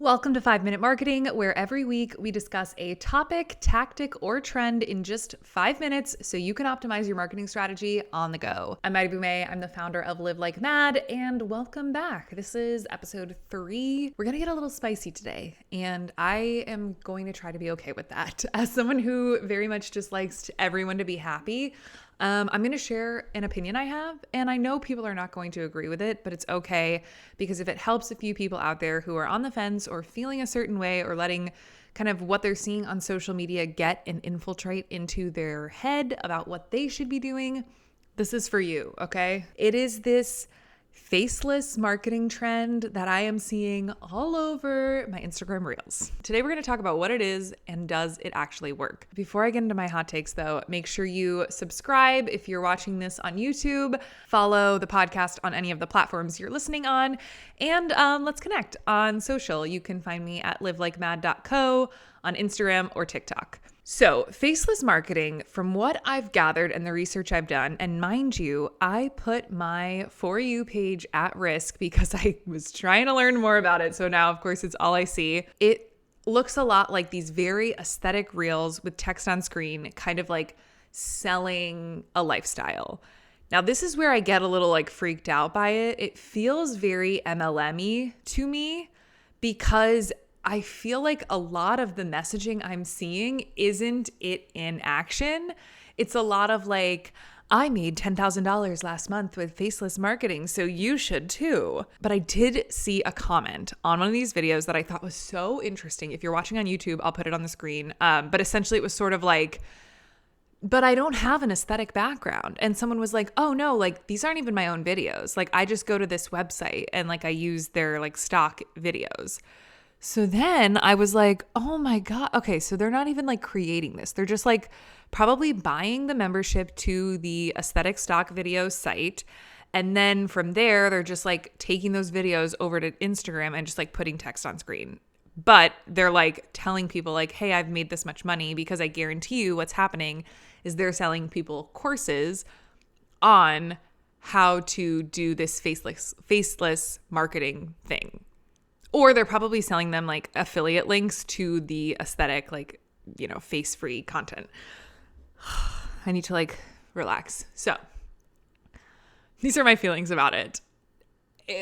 Welcome to 5 Minute Marketing, where every week we discuss a topic, tactic, or trend in just 5 minutes so you can optimize your marketing strategy on the go. I'm Maddie Boumé. I'm the founder of Live Like Mad, and welcome back. This is episode 3. We're going to get a little spicy today, and I am going to try to be okay with that. As someone who very much just likes everyone to be happy, I'm going to share an opinion I have, and I know people are not going to agree with it, but it's okay because if it helps a few people out there who are on the fence or feeling a certain way or letting kind of what they're seeing on social media get and infiltrate into their head about what they should be doing, this is for you, okay? It is this faceless marketing trend that I am seeing all over my Instagram reels. Today, we're going to talk about what it is and does it actually work. Before I get into my hot takes though, make sure you subscribe if you're watching this on YouTube, follow the podcast on any of the platforms you're listening on, and let's connect on social. You can find me at livelikemad.co on Instagram or TikTok. So, faceless marketing, from what I've gathered and the research I've done, and mind you, I put my For You page at risk because I was trying to learn more about it. So now, of course, it's all I see. It looks a lot like these very aesthetic reels with text on screen, kind of like selling a lifestyle. Now, this is where I get a little like freaked out by it. It feels very MLM-y to me because I feel like a lot of the messaging I'm seeing isn't it in action. It's a lot of like, I made $10,000 last month with faceless marketing, so you should too. But I did see a comment on one of these videos that I thought was so interesting. If you're watching on YouTube, I'll put it on the screen. But essentially it was sort of like, but I don't have an aesthetic background. And someone was like, oh no, like these aren't even my own videos. Like I just go to this website and like I use their like stock videos. So then I was like, oh my God. Okay, so they're not even like creating this. They're just like probably buying the membership to the aesthetic stock video site. And then from there, they're just like taking those videos over to Instagram and just like putting text on screen. But they're like telling people like, hey, I've made this much money, because I guarantee you what's happening is they're selling people courses on how to do this faceless marketing thing. Or they're probably selling them like affiliate links to the aesthetic, like, you know, face-free content. I need to like relax. So these are my feelings about it.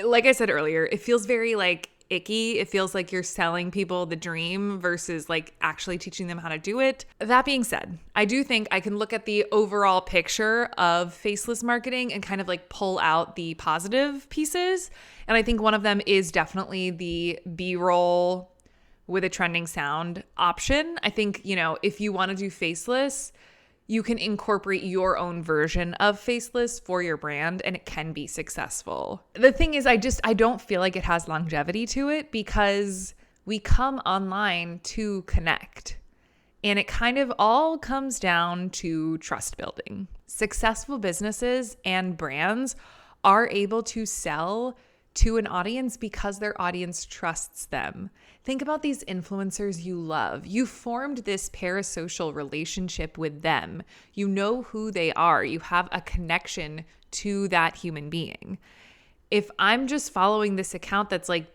Like I said earlier, it feels very like icky. It feels like you're selling people the dream versus like actually teaching them how to do it. That being said, I do think I can look at the overall picture of faceless marketing and kind of like pull out the positive pieces. And I think one of them is definitely the B-roll with a trending sound option. I think, you know, if you want to do faceless, you can incorporate your own version of faceless for your brand and it can be successful. The thing is, I don't feel like it has longevity to it because we come online to connect. And it kind of all comes down to trust building. Successful businesses and brands are able to sell to an audience because their audience trusts them. Think about these influencers you love. You formed this parasocial relationship with them. You know who they are. You have a connection to that human being. If I'm just following this account that's like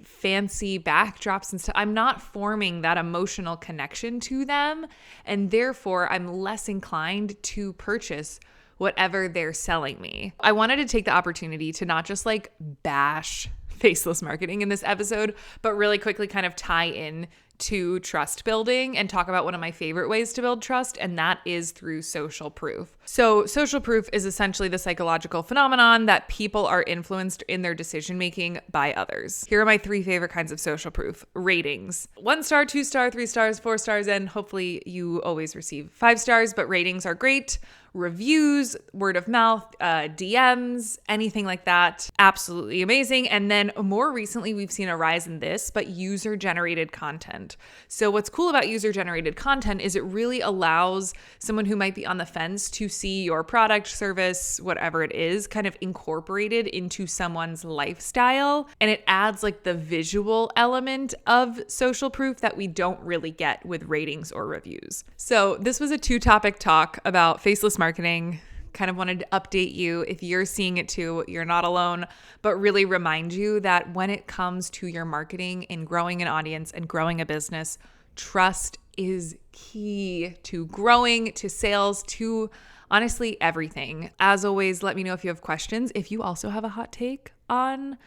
fancy backdrops and stuff, I'm not forming that emotional connection to them. And therefore, I'm less inclined to purchase whatever they're selling me. I wanted to take the opportunity to not just like bash faceless marketing in this episode, but really quickly kind of tie in to trust building and talk about one of my favorite ways to build trust, and that is through social proof. So social proof is essentially the psychological phenomenon that people are influenced in their decision-making by others. Here are my 3 favorite kinds of social proof. Ratings. 1 star, 2 star, 3 stars, 4 stars, and hopefully you always receive 5 stars, but ratings are great. Reviews, word of mouth, DMs, anything like that. Absolutely amazing. And then more recently, we've seen a rise in this, but user-generated content. So what's cool about user-generated content is it really allows someone who might be on the fence to see your product, service, whatever it is, kind of incorporated into someone's lifestyle. And it adds like the visual element of social proof that we don't really get with ratings or reviews. So this was a 2-topic talk about faceless marketing, kind of wanted to update you. If you're seeing it too, you're not alone, but really remind you that when it comes to your marketing and growing an audience and growing a business, trust is key to growing, to sales, to honestly everything. As always, let me know if you have questions. If you also have a hot take on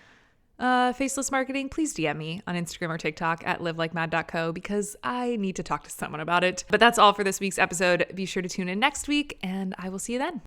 faceless marketing, please DM me on Instagram or TikTok at livelikemad.co because I need to talk to someone about it. But that's all for this week's episode. Be sure to tune in next week and I will see you then.